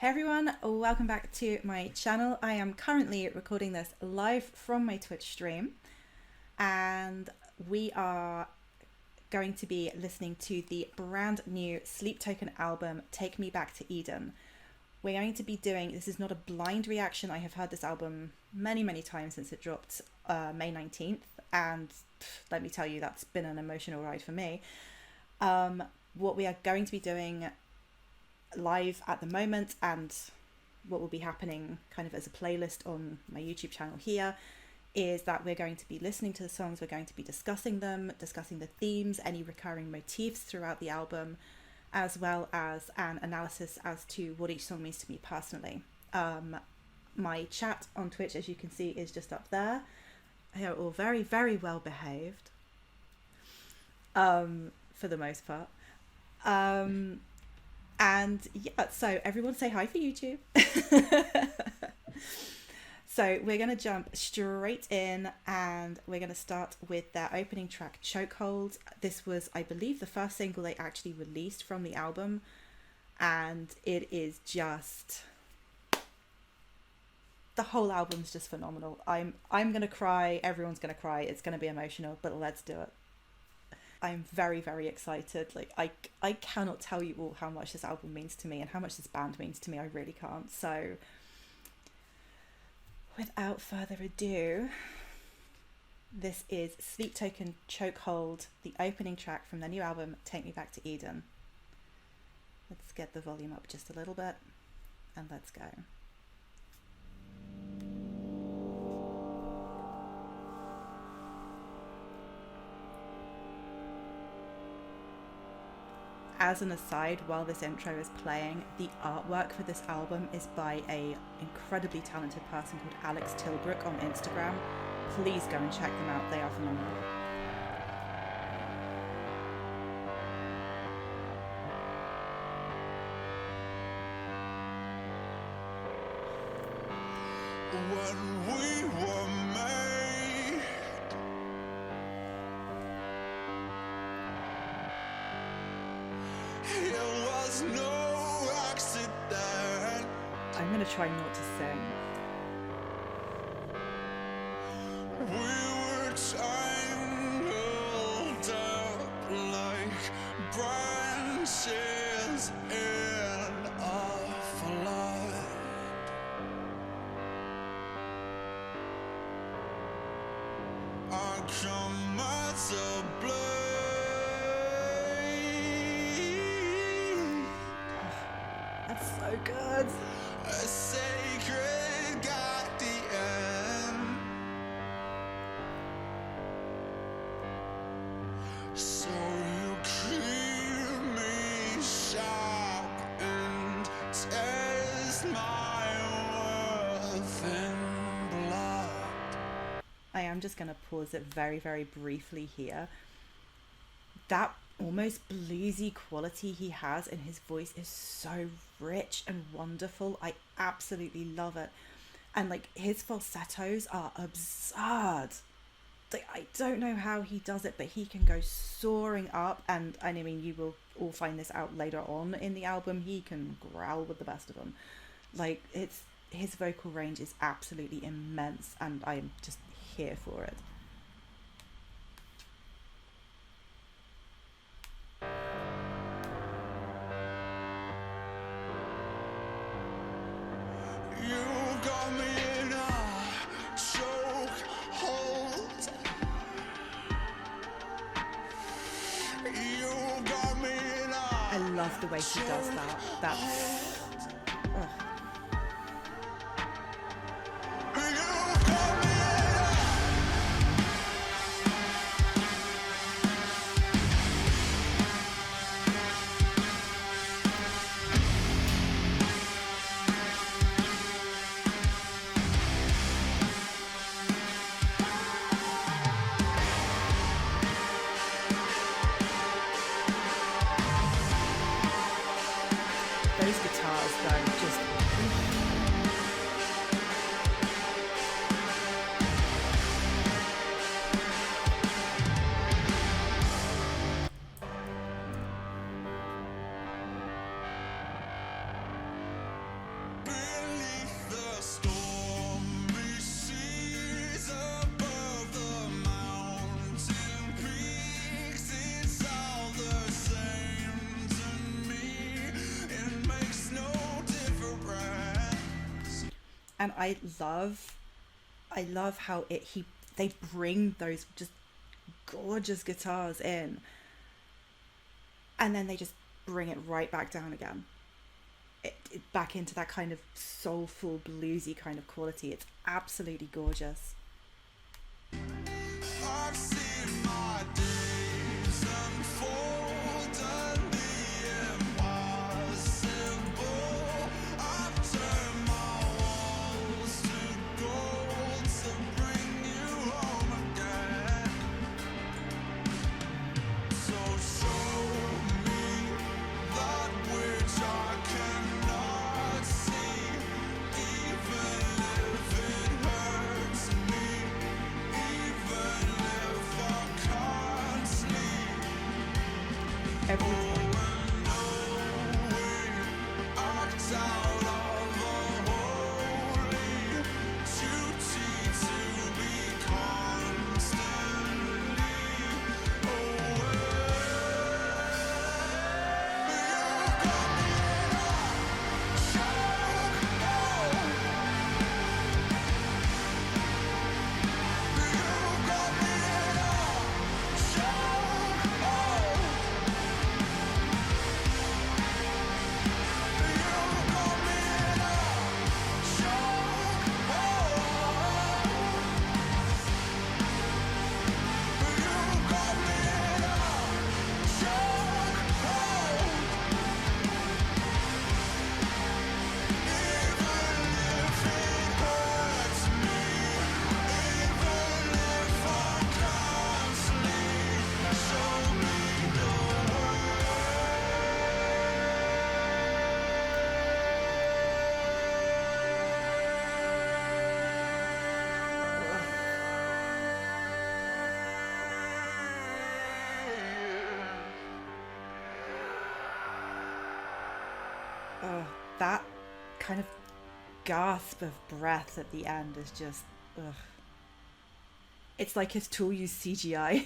everyone, welcome back to my channel. I am currently recording this live from my Twitch stream, and we are going to be listening to the brand new Sleep Token album, Take Me Back to Eden. We're going to be doing, this is not a blind reaction, I have heard this album many times since it dropped May 19th, and let me tell you, that's been an emotional ride for me. What we are going to be doing live at the moment, and what will be happening kind of as a playlist on my YouTube channel here, is that we're going to be listening to the songs, we're going to be discussing them, discussing the themes, any recurring motifs throughout the album, as well as an analysis as to what each song means to me personally. My chat on Twitch, as you can see, is just up there. They are all very well behaved, for the most part. And yeah, so everyone say hi for YouTube. So we're going to jump straight in, and we're going to start with their opening track, Chokehold. This was, I believe, the first single they actually released from the album, and it is just, the whole album's just phenomenal. I'm going to cry, everyone's going to cry, it's going to be emotional, but let's do it. I'm very excited. Like, I cannot tell you all how much this album means to me and how much this band means to me. I really can't. So without further ado, this is Sleep Token Chokehold, the opening track from their new album, Take Me Back to Eden. Let's get the volume up just a little bit, and let's go. As an aside, while this intro is playing, the artwork for this album is by a incredibly talented person called Alex Tilbrook on Instagram. Please go and check them out, they are phenomenal. When we were made, it was no accident. I'm gonna try not to sing. We were tangled up like branches in a flood. I come as a blade, That's so good. a sacred guardian. So you keep me sharp and test my worth in blood. I am just gonna pause it very briefly here. That almost bluesy quality he has in his voice is so rich and wonderful. I absolutely love it. And like, his falsettos are absurd. Like, I don't know how he does it, but he can go soaring up, and I mean, you will all find this out later on in the album, he can growl with the best of them. Like, it's, his vocal range is absolutely immense, and I'm just here for it. You got me in a chokehold. You got me in I a love the way he does that. That's, ugh. You got me in a Those guitars And I love how they bring those just gorgeous guitars in, and then they just bring it right back down again. Back into that kind of soulful, bluesy kind of quality. It's absolutely gorgeous. I've seen my days unfold and the impossible. I've turned my walls to gold to bring you home again. So show me that which I cannot see, even if it hurts me, even if I can't sleep. Every time. Act out of a holy duty to be constantly Oh, that kind of gasp of breath at the end is just, ugh. It's like his tool used CGI.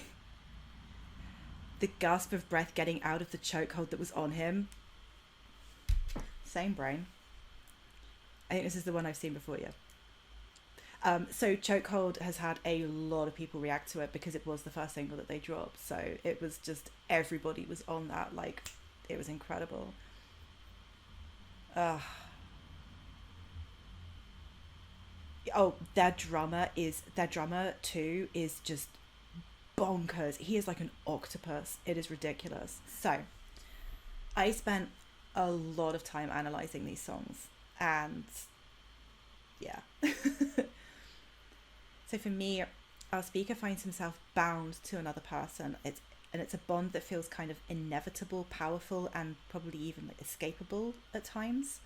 The gasp of breath getting out of the chokehold that was on him. Same brain. I think this is the one I've seen before, yeah. So Chokehold has had a lot of people react to it because it was the first single that they dropped. So it was just, everybody was on that. Like, it was incredible. Oh, their drummer too is just bonkers. He is like an octopus. It is ridiculous. So I spent a lot of time analyzing these songs, and yeah. So for me, our speaker finds himself bound to another person. It's a bond that feels kind of inevitable, powerful, and probably even like escapable at times.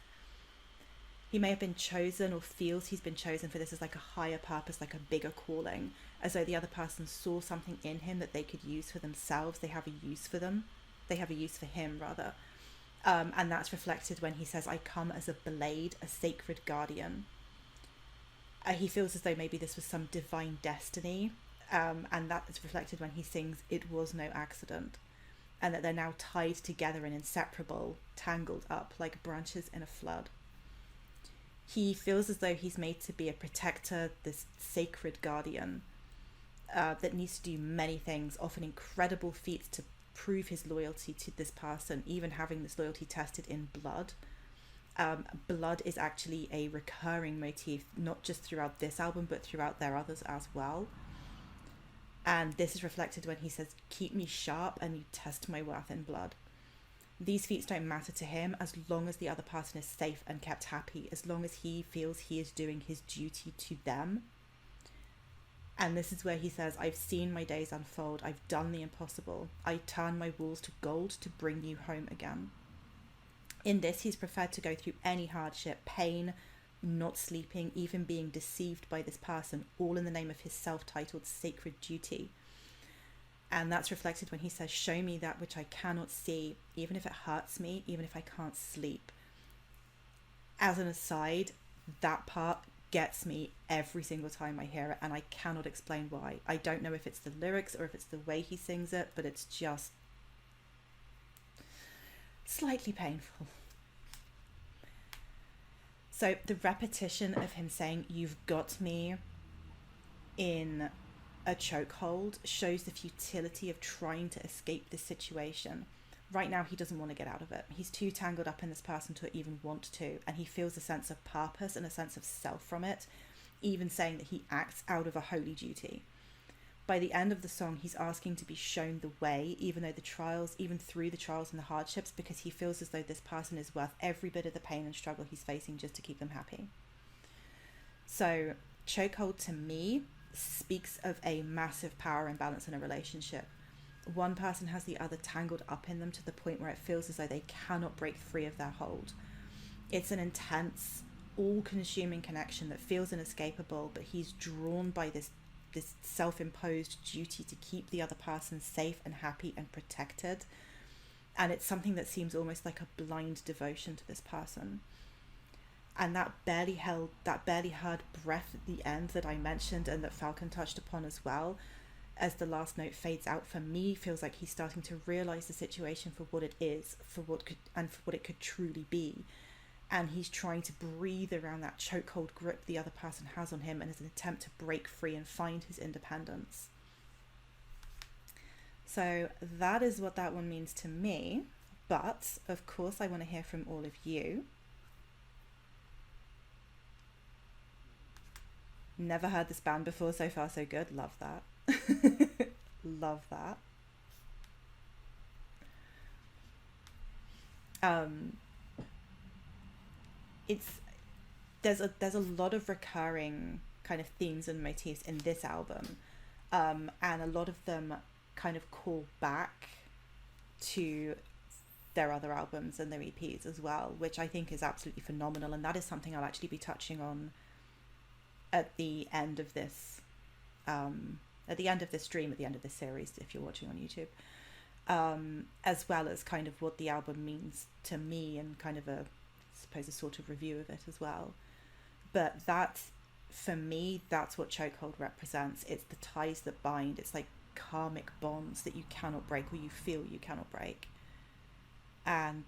He may have been chosen, or feels he's been chosen for this as like a higher purpose, like a bigger calling, as though the other person saw something in him that they could use for themselves. They have a use for them. They have a use for him, rather. And that's reflected when he says, "I come as a blade, a sacred guardian." He feels as though maybe this was some divine destiny, and that is reflected when he sings, "It was no accident," and that they're now tied together and inseparable, tangled up like branches in a flood. He feels as though he's made to be a protector, this sacred guardian, that needs to do many things, often incredible feats to prove his loyalty to this person, even having this loyalty tested in blood. Blood is actually a recurring motif, not just throughout this album, but throughout their others as well. And this is reflected when he says, "Keep me sharp and you test my worth in blood." These feats don't matter to him as long as the other person is safe and kept happy, as long as he feels he is doing his duty to them. And this is where he says, "I've seen my days unfold. I've done the impossible. I turn my walls to gold to bring you home again." In this, he's prepared to go through any hardship, pain, not sleeping, even being deceived by this person, all in the name of his self-titled sacred duty. And that's reflected when he says, "Show me that which I cannot see, even if it hurts me, even if I can't sleep." As an aside, that part gets me every single time I hear it, and I cannot explain why. I don't know if it's the lyrics or if it's the way he sings it, but it's just slightly painful. So the repetition of him saying, "You've got me," in a chokehold shows the futility of trying to escape this situation. Right now, he doesn't want to get out of it. He's too tangled up in this person to even want to, and he feels a sense of purpose and a sense of self from it, even saying that he acts out of a holy duty. By the end of the song, he's asking to be shown the way, even through the trials and the hardships, because he feels as though this person is worth every bit of the pain and struggle he's facing just to keep them happy. So, Chokehold to me speaks of a massive power imbalance in a relationship. One person has the other tangled up in them to the point where it feels as though they cannot break free of their hold. It's an intense, all-consuming connection that feels inescapable, but he's drawn by this self-imposed duty to keep the other person safe and happy and protected. And it's something that seems almost like a blind devotion to this person. And that barely heard breath at the end that I mentioned and that Falcon touched upon as well, as the last note fades out, for me feels like he's starting to realize the situation for what it is, for what it could truly be. And he's trying to breathe around that chokehold grip the other person has on him, and as an attempt to break free and find his independence. So that is what that one means to me. But of course, I want to hear from all of you. Never heard this band before. So far, so good. Love that. Love that. There's a lot of recurring kind of themes and motifs in this album, and a lot of them kind of call back to their other albums and their EPs as well, which I think is absolutely phenomenal. And that is something I'll actually be touching on at the end of this stream, at the end of this series, if you're watching on YouTube, as well as kind of what the album means to me, and kind of a sort of review of it as well. But that, for me, that's what Chokehold represents. It's the ties that bind. It's like karmic bonds that you cannot break, or you feel you cannot break. And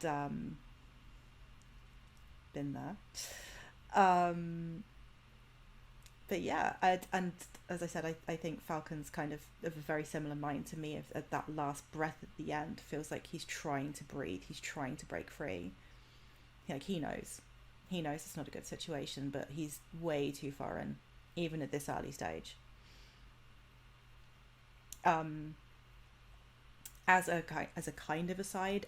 been there. But yeah, and as I said, I think Falcon's kind of a very similar mind to me. At that last breath at the end, feels like he's trying to breathe. He's trying to break free. Like, he knows it's not a good situation, but he's way too far in, even at this early stage. As a kind of aside,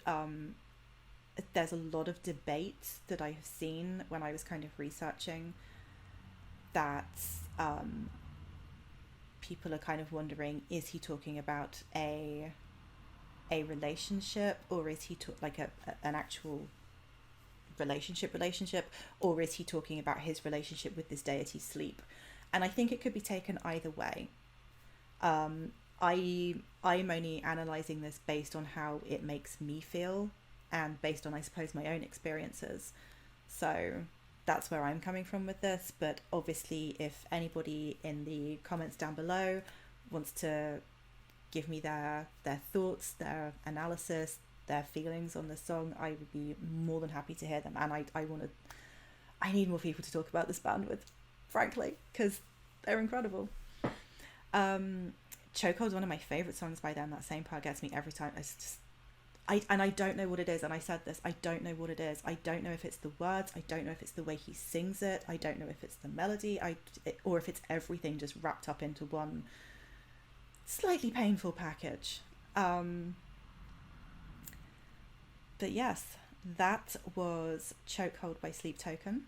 there's a lot of debate that I have seen when I was kind of researching that people are kind of wondering, is he talking about a relationship, or is he an actual relationship, or is he talking about his relationship with this deity Sleep? And I think it could be taken either way. I'm only analysing this based on how it makes me feel, and based on, I suppose, my own experiences. So that's where I'm coming from with this. But obviously, if anybody in the comments down below wants to give me their thoughts, their analysis, their feelings on this song, I would be more than happy to hear them. And I need more people to talk about this band with, frankly, because they're incredible. Chokehold is one of my favourite songs by them. That same part gets me every time. It's just, I don't know what it is, and I said this, I don't know what it is. I don't know if it's the words, I don't know if it's the way he sings it, I don't know if it's the melody, or if it's everything just wrapped up into one slightly painful package. But yes, that was Chokehold by Sleep Token.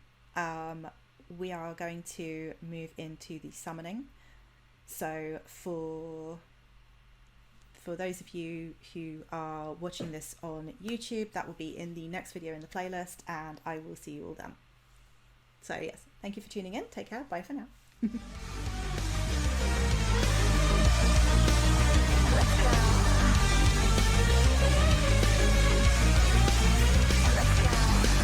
We are going to move into the summoning. So for those of you who are watching this on YouTube, that will be in the next video in the playlist, and I will see you all then. So yes, thank you for tuning in. Take care. Bye for now.